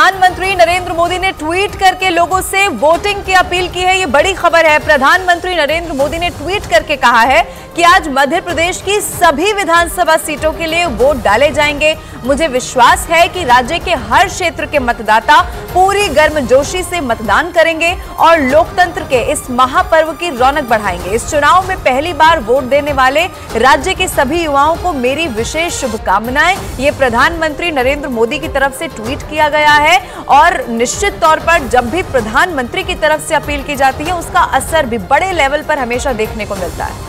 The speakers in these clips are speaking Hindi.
प्रधानमंत्री नरेंद्र मोदी ने ट्वीट करके लोगों से वोटिंग की अपील की है। ये बड़ी खबर है। प्रधानमंत्री नरेंद्र मोदी ने ट्वीट करके कहा है कि आज मध्य प्रदेश की सभी विधानसभा सीटों के लिए वोट डाले जाएंगे। मुझे विश्वास है कि राज्य के हर क्षेत्र के मतदाता पूरी गर्मजोशी से मतदान करेंगे और लोकतंत्र के इस महापर्व की रौनक बढ़ाएंगे। इस चुनाव में पहली बार वोट देने वाले राज्य के सभी युवाओं को मेरी विशेष शुभकामनाएं। ये प्रधानमंत्री नरेंद्र मोदी की तरफ से ट्वीट किया गया है और निश्चित तौर पर जब भी प्रधानमंत्री की तरफ से अपील की जाती है उसका असर भी बड़े लेवल पर हमेशा देखने को मिलता है।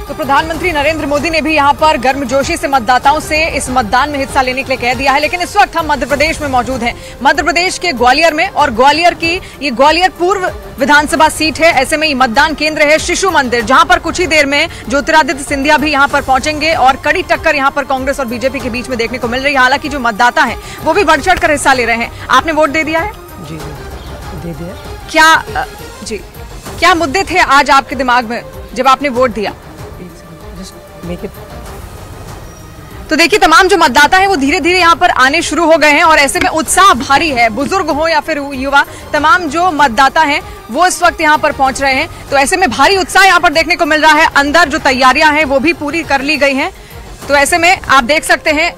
तो प्रधानमंत्री नरेंद्र मोदी ने भी यहां पर गर्मजोशी से मतदाताओं से इस मतदान में हिस्सा लेने के लिए कह दिया है। लेकिन इस वक्त हम मध्य प्रदेश में मौजूद हैं, मध्य प्रदेश के ग्वालियर में, और ग्वालियर पूर्व विधानसभा सीट है। ऐसे में ये मतदान केंद्र है शिशु मंदिर, जहां पर कुछ ही देर में ज्योतिरादित्य सिंधिया भी यहां पर पहुंचेंगे और कड़ी टक्कर यहां पर कांग्रेस और बीजेपी के बीच में देखने को मिल रही है। हालांकि जो मतदाता है वो भी बढ़ चढ़ कर हिस्सा ले रहे हैं। आपने वोट दे दिया है? जी दे दिया। क्या मुद्दे थे आज आपके दिमाग में जब आपने वोट दिया? तो देखिए, तमाम जो मतदाता हैं वो धीरे धीरे यहाँ पर आने शुरू हो गए हैं और ऐसे में उत्साह भारी है। बुजुर्ग हो या फिर युवा, तमाम जो मतदाता हैं वो इस वक्त यहाँ पर पहुंच रहे हैं। तो ऐसे में भारी उत्साह यहाँ पर देखने को मिल रहा है। अंदर जो तैयारियां हैं वो भी पूरी कर ली गई हैं। तो ऐसे में आप देख सकते हैं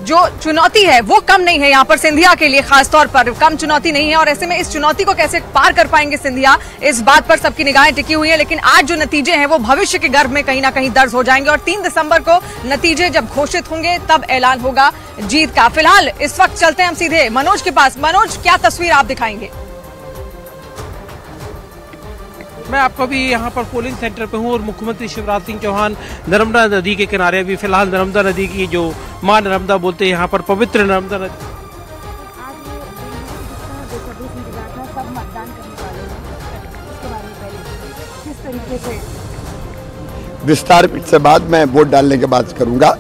जो चुनौती है वो कम नहीं है यहाँ पर सिंधिया के लिए, खासतौर पर कम चुनौती नहीं है। और ऐसे में इस चुनौती को कैसे पार कर पाएंगे सिंधिया, इस बात पर सबकी निगाहें टिकी हुई है। लेकिन आज जो नतीजे हैं वो भविष्य के गर्भ में कहीं ना कहीं दर्ज हो जाएंगे और 3 दिसंबर को नतीजे जब घोषित होंगे तब ऐलान होगा जीत का। फिलहाल इस वक्त चलते हैं हम सीधे मनोज के पास। मनोज, क्या तस्वीर आप दिखाएंगे? मैं आपको भी यहाँ पर पोलिंग सेंटर पे हूँ और मुख्यमंत्री शिवराज सिंह चौहान नर्मदा नदी के किनारे, अभी फिलहाल नर्मदा नदी की जो मां नर्मदा बोलते हैं यहाँ पर पवित्र नर्मदा नदी। विस्तार से बाद मैं वोट डालने के बाद करूँगा,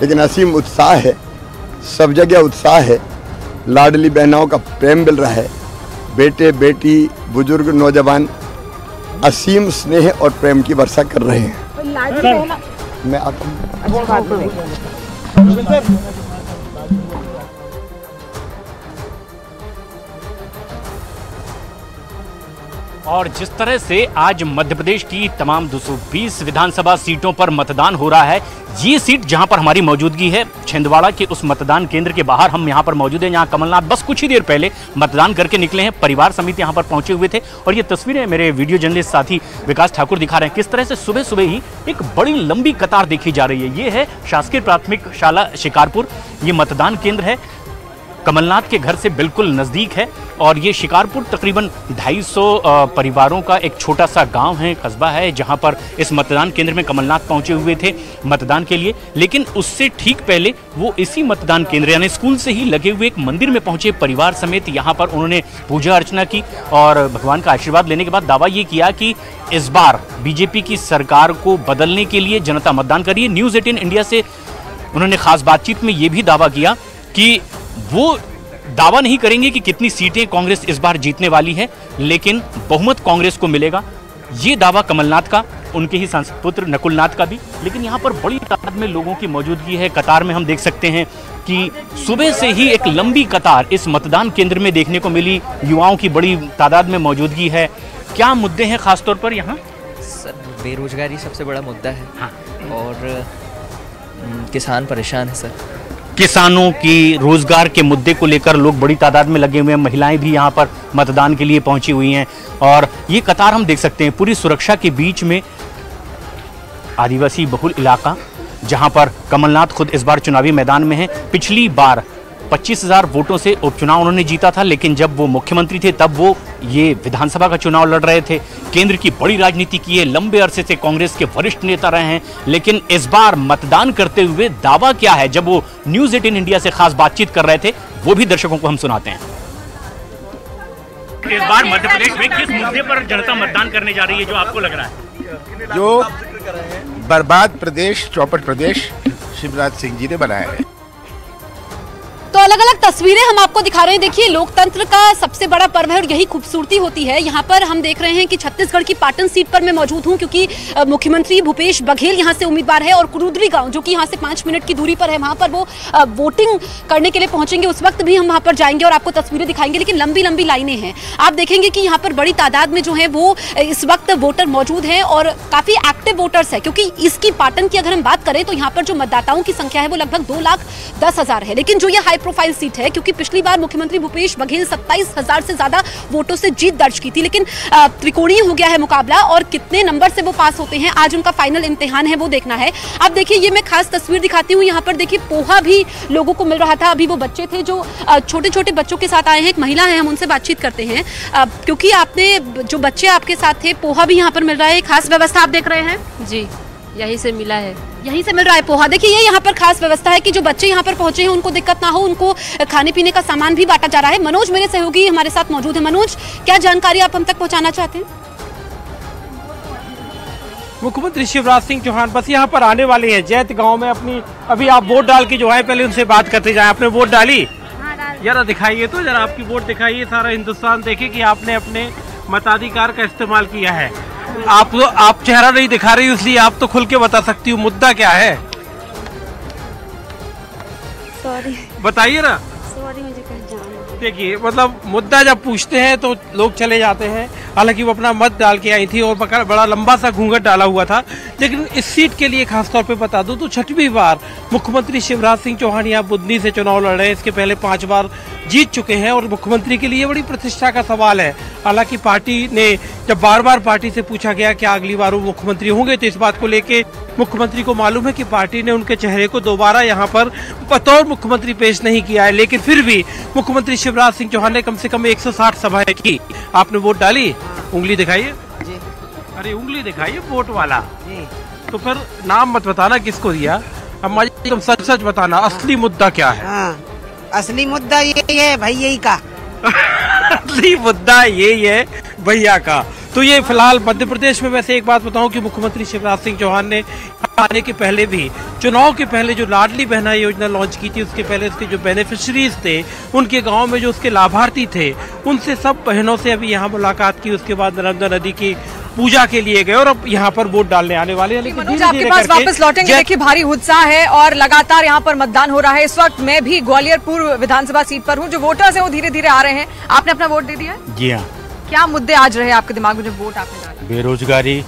लेकिन असीम उत्साह है, सब जगह उत्साह है। लाडली बहनों का प्रेम मिल रहा है। बेटे बेटी बुजुर्ग नौजवान असीम स्नेह और प्रेम की वर्षा कर रहे हैं। मैं आता हूँ। और जिस तरह से आज मध्य प्रदेश की तमाम 220 विधानसभा सीटों पर मतदान हो रहा है, ये सीट जहां पर हमारी मौजूदगी है छिंदवाड़ा के उस मतदान केंद्र के बाहर हम यहां पर मौजूद हैं, जहां कमलनाथ बस कुछ ही देर पहले मतदान करके निकले हैं। परिवार समिति यहां पर पहुंचे हुए थे और ये तस्वीरें मेरे वीडियो जर्नलिस्ट साथी विकास ठाकुर दिखा रहे हैं किस तरह से सुबह सुबह ही एक बड़ी लंबी कतार देखी जा रही है। ये है शासकीय प्राथमिक शाला शिकारपुर, ये मतदान केंद्र है, कमलनाथ के घर से बिल्कुल नज़दीक है। और ये शिकारपुर तकरीबन 250 परिवारों का एक छोटा सा गांव है, कस्बा है, जहां पर इस मतदान केंद्र में कमलनाथ पहुंचे हुए थे मतदान के लिए। लेकिन उससे ठीक पहले वो इसी मतदान केंद्र यानी स्कूल से ही लगे हुए एक मंदिर में पहुंचे परिवार समेत। यहाँ पर उन्होंने पूजा अर्चना की और भगवान का आशीर्वाद लेने के बाद दावा ये किया कि इस बार बीजेपी की सरकार को बदलने के लिए जनता मतदान करिए। न्यूज़ 18 इंडिया से उन्होंने खास बातचीत में ये भी दावा किया कि वो दावा नहीं करेंगे कि कितनी सीटें कांग्रेस इस बार जीतने वाली है, लेकिन बहुमत कांग्रेस को मिलेगा। ये दावा कमलनाथ का, उनके ही सांसद पुत्र नकुलनाथ का भी। लेकिन यहाँ पर बड़ी तादाद में लोगों की मौजूदगी है। कतार में हम देख सकते हैं कि सुबह से ही एक लंबी कतार इस मतदान केंद्र में देखने को मिली। युवाओं की बड़ी तादाद में मौजूदगी है। क्या मुद्दे हैं खासतौर पर यहाँ? सर, बेरोजगारी सबसे बड़ा मुद्दा है। हाँ। और किसान परेशान है सर। किसानों की रोजगार के मुद्दे को लेकर लोग बड़ी तादाद में लगे हुए हैं। महिलाएं भी यहाँ पर मतदान के लिए पहुंची हुई हैं और ये कतार हम देख सकते हैं पूरी सुरक्षा के बीच में। आदिवासी बहुल इलाका जहां पर कमलनाथ खुद इस बार चुनावी मैदान में हैं। पिछली बार 25,000 वोटों से उपचुनाव उन्होंने जीता था, लेकिन जब वो मुख्यमंत्री थे तब वो ये विधानसभा का चुनाव लड़ रहे थे। केंद्र की बड़ी राजनीति की है, लंबे अरसे से कांग्रेस के वरिष्ठ नेता रहे हैं। लेकिन इस बार मतदान करते हुए दावा क्या है, जब वो न्यूज़ 18 इंडिया से खास बातचीत कर रहे थे, वो भी दर्शकों को हम सुनाते हैं। इस बार मध्य प्रदेश में किस मुद्दे पर जनता मतदान करने जा रही है, जो आपको लग रहा है? जो बर्बाद प्रदेश, चौपट प्रदेश शिवराज सिंह जी ने बनाया है। तो अलग अलग तस्वीरें हम आपको दिखा रहे हैं। देखिए, लोकतंत्र का सबसे बड़ा पर्व है और यही खूबसूरती होती है। यहाँ पर हम देख रहे हैं कि छत्तीसगढ़ की पाटन सीट पर मैं मौजूद हूँ, क्योंकि मुख्यमंत्री भूपेश बघेल यहाँ से उम्मीदवार है और कुरुद्री गांव, जो कि यहाँ से 5 मिनट की दूरी पर है, वहाँ पर वो वोटिंग करने के लिए पहुंचेंगे। उस वक्त भी हम वहाँ पर जाएंगे और आपको तस्वीरें दिखाएंगे। लेकिन लंबी लंबी लाइनें हैं, आप देखेंगे कि यहाँ पर बड़ी तादाद में जो है वो इस वक्त वोटर मौजूद हैं और काफी एक्टिव वोटर्स है, क्योंकि इसकी पाटन की अगर हम बात करें तो यहाँ पर जो मतदाताओं की संख्या है वो लगभग 2,10,000 है। लेकिन जो ये हाई प्रोफाइल सीट है, क्योंकि पिछली बार मुख्यमंत्री भूपेश बघेल 27,000 से ज्यादा वोटों से जीत दर्ज की थी, लेकिन त्रिकोणीय हो गया है मुकाबला और कितने नंबर से वो पास होते हैं, आज उनका फाइनल इम्तिहान है, वो देखना है। अब देखिए, ये मैं खास तस्वीर दिखाती हूँ। यहाँ पर देखिए, पोहा भी लोगों को मिल रहा था। अभी वो बच्चे थे जो छोटे छोटे बच्चों के साथ आए हैं, एक महिला है, हम उनसे बातचीत करते हैं, क्योंकि आपने जो बच्चे आपके साथ थे, पोहा भी यहाँ पर मिल रहा है। खास व्यवस्था आप देख रहे हैं? जी, यहीं से मिला है, यहीं से मिल रहा है पोहा। देखिए, ये यहाँ पर खास व्यवस्था है कि जो बच्चे यहाँ पर पहुंचे हैं उनको दिक्कत ना हो, उनको खाने पीने का सामान भी बांटा जा रहा है। मनोज मेरे सहयोगी हमारे साथ मौजूद है। मनोज, क्या जानकारी आप हम तक पहुंचाना चाहते हैं? मुख्यमंत्री शिवराज सिंह चौहान बस यहाँ पर आने वाले हैं जैत गांव में। अपनी अभी आप वोट डाल के जो है पहले उनसे बात करते जाए। आपने वोट डाली? जरा दिखाइए तो, जरा आपकी वोट दिखाइए, सारा हिंदुस्तान देखे कि आपने अपने मताधिकार का इस्तेमाल किया है। आप चेहरा नहीं दिखा रही, इसलिए आप तो खुल के बता सकती हो मुद्दा क्या है। सॉरी, बताइए ना। सॉरी, मुझे कहीं जाना। देखिए, मतलब मुद्दा जब पूछते हैं तो लोग चले जाते हैं। हालांकि वो अपना मत डाल के आई थी और बड़ा लंबा सा घूंघट डाला हुआ था। लेकिन इस सीट के लिए खासतौर पे बता दूं तो 6वीं बार मुख्यमंत्री शिवराज सिंह चौहान यहाँ बुदनी से चुनाव लड़ रहे हैं। इसके पहले 5 बार जीत चुके हैं और मुख्यमंत्री के लिए बड़ी प्रतिष्ठा का सवाल है। हालांकि पार्टी ने जब बार बार पार्टी से पूछा गया कि अगली बार वो मुख्यमंत्री होंगे, तो इस बात को लेके मुख्यमंत्री को मालूम है कि पार्टी ने उनके चेहरे को दोबारा यहाँ पर बतौर मुख्यमंत्री पेश नहीं किया है। लेकिन फिर भी मुख्यमंत्री शिवराज सिंह चौहान ने कम से कम 160 सभाएं की। आपने वोट डाली? उंगली दिखाइए जी। अरे उंगली दिखाइए, वोट वाला जी। तो फिर नाम मत बताना किसको दिया, हम तुम सच सच बताना, असली मुद्दा क्या है? हाँ, असली मुद्दा यही है भैया का। असली मुद्दा यही है भैया का। तो ये फिलहाल मध्य प्रदेश में, वैसे एक बात बताऊं कि मुख्यमंत्री शिवराज सिंह चौहान ने आने के पहले भी, चुनाव के पहले जो लाडली बहना योजना लॉन्च की थी, उसके पहले उसके जो बेनिफिशरीज थे, उनके गांव में जो उसके लाभार्थी थे, उनसे सब बहनों से अभी यहाँ मुलाकात की। उसके बाद नर्मदा नदी की पूजा के लिए गए और अब यहाँ पर वोट डालने आने वाले हैं। मनोज, आपके पास वापस लौटेंगे। देखिए, भारी उत्साह है और लगातार यहाँ पर मतदान हो रहा है। इस वक्त मैं भी ग्वालियर पूर्व विधानसभा सीट पर हूँ। जो वोटर्स हैं वो धीरे धीरे आ रहे हैं। आपने अपना वोट दे दिया? जी हाँ। क्या मुद्दे आज रहे आपके दिमाग में जब वोट आपने डाला? बेरोजगारी,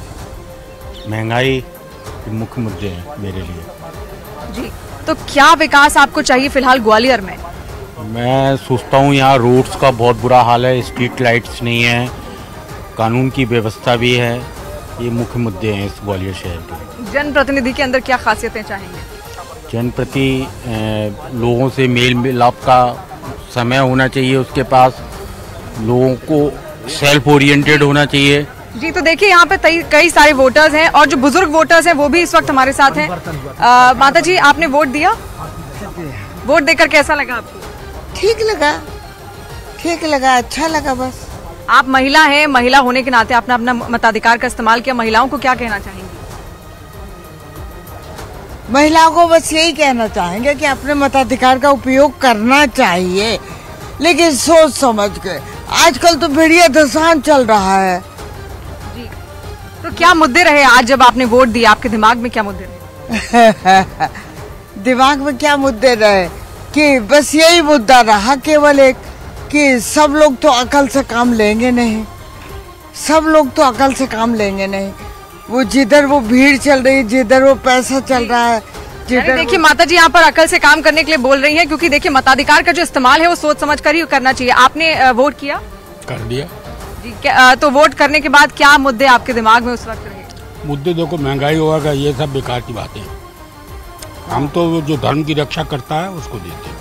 महंगाई मुख्य मुद्दे हैं मेरे लिए। जी, तो क्या विकास आपको चाहिए फिलहाल ग्वालियर में? मैं सोचता हूँ यहाँ रोड्स का बहुत बुरा हाल है, स्ट्रीट लाइट्स नहीं है, कानून की व्यवस्था भी है। ये मुख्य मुद्दे हैं इस ग्वालियर शहर के। जनप्रतिनिधि के अंदर क्या खासियतें चाहेंगे? जनप्रति लोगों से मेल मिलाप का समय होना चाहिए, उसके पास लोगों को सेल्फ ओरिएंटेड होना चाहिए। जी, तो देखिए, यहाँ पे कई सारे वोटर्स हैं और जो बुजुर्ग वोटर्स हैं वो भी इस वक्त हमारे साथ हैं। माता जी, आपने वोट दिया? वोट देकर कैसा लगा आपको? ठीक लगा, अच्छा लगा। बस आप महिला हैं, महिला होने के नाते आपने अपना मताधिकार का इस्तेमाल किया। महिलाओं को क्या कहना चाहेंगी? महिलाओं को बस यही कहना चाहेंगे कि अपने मताधिकार का उपयोग करना चाहिए, लेकिन सोच समझ के। आजकल तो भेड़िया दसान चल रहा है। जी, तो क्या मुद्दे रहे आज जब आपने वोट दिया? आपके दिमाग में क्या मुद्दे रहे? दिमाग में क्या मुद्दे रहे कि बस यही मुद्दा रहा केवल एक, कि सब लोग तो अकल से काम लेंगे नहीं। वो जिधर वो भीड़ चल रही है, जिधर वो पैसा चल रहा है, देखिए माता जी यहाँ पर अकल से काम करने के लिए बोल रही हैं, क्योंकि देखिए मताधिकार का जो इस्तेमाल है वो सोच समझ कर ही करना चाहिए। आपने वोट किया? कर दिया जी। तो वोट करने के बाद क्या मुद्दे आपके दिमाग में उस वक्त रहे? मुद्दे देखो, महंगाई होगा, ये सब बेकार की बातें। हम तो जो धर्म की रक्षा करता है उसको देते हैं।